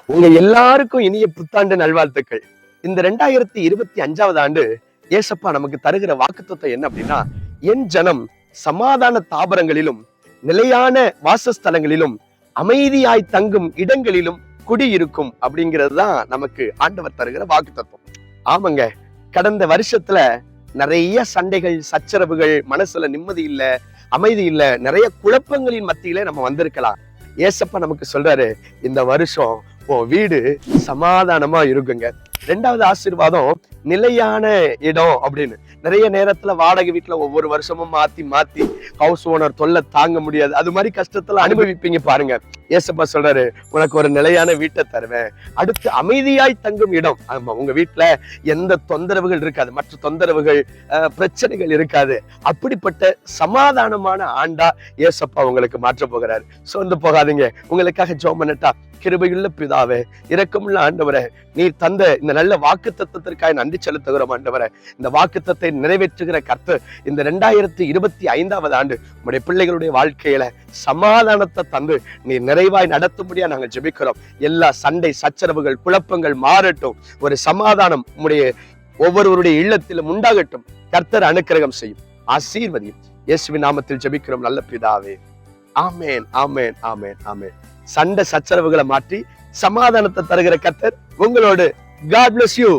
உங்க எல்லாருக்கும் இனிய புத்தாண்டு நல்வாழ்த்துக்கள். இந்த 2025வது ஆண்டு ஏசப்பா நமக்கு தருகிற வாக்குத்தத்தம் என்ன அப்படின்னா, என் ஜனம் சமாதான தாபரங்களிலும் நிலையான வாசஸ்தலங்களிலும் அமைதியாய் தங்கும் இடங்களிலும் குடியிருக்கும் அப்படிங்கிறது தான் நமக்கு ஆண்டவர் தருகிற வாக்குத்தத்தம். ஆமாங்க, கடந்த வருஷத்துல நிறைய சண்டைகள், சச்சரவுகள், மனசுல நிம்மதி இல்ல, அமைதி இல்ல, நிறைய குழப்பங்களின் மத்தியில நம்ம வந்திருக்கலாம். ஏசப்பா நமக்கு சொல்றாரு, இந்த வருஷம் உன் வீடு சமாதானமா இருக்குங்க. ரெண்டாவது ஆசீர்வாதம் நிலையான இடம் அப்படின்னு. நிறைய நேரத்துல வாடகை வீட்டுல ஒவ்வொரு வருஷமும் மாத்தி மாத்தி ஹவுஸ் ஓனர் தொல்லை தாங்க முடியாது, அது மாதிரி கஷ்டத்துல அனுபவிப்பீங்க பாருங்க. ஏசப்பா சொல்றாரு, உனக்கு ஒரு நிலையான வீட்டை தருவேன். அடுத்து அமைதியாய் தங்கும் இடம். ஆமா, உங்க வீட்டுல எந்த தொந்தரவுகள் இருக்காது, மற்ற தொந்தரவுகள் பிரச்சனைகள் இருக்காது. அப்படிப்பட்ட சமாதானமான ஆண்டா ஏசப்பா உங்களுக்கு மாற்ற போகிறாரு. சோர்ந்து போகாதீங்க. உங்களுக்காக ஜெபம் பண்ணட்டா? கிருபையுள்ள பிதாவே, இரக்கமுள்ள ஆண்டவரே, நீர் தந்த இந்த நல்ல வாக்குத்தத்தத்திற்காக நன்றி செலுத்துகிறோம் ஆண்டவரே. இந்த வாக்குத்தத்தை நிறைவேற்றுகிற கர்த்தர் இந்த 2025வது ஆண்டு உங்களுடைய பிள்ளைகளுடைய வாழ்க்கையில சமாதானத்தை தந்து நீர் நிறைவாய் நடத்தும்படியா நாங்கள் ஜெபிக்கிறோம். எல்லா சண்டை, சச்சரவுகள், குழப்பங்கள் மாறட்டும். ஒரு சமாதானம் உங்களுடைய ஒவ்வொருவருடைய இல்லத்திலும் உண்டாகட்டும். கர்த்தர் அனுக்கிரகம் செய்யும், ஆசீர்வதியும். இயேசுவின் நாமத்தில் ஜெபிக்கிறோம் நல்ல பிதாவே. ஆமேன், ஆமேன், ஆமேன், ஆமேன். சண்டை சச்சரவுகளை மாற்றி சமாதானத்தை தருகிற கர்த்தர் உங்களோடு. God bless you.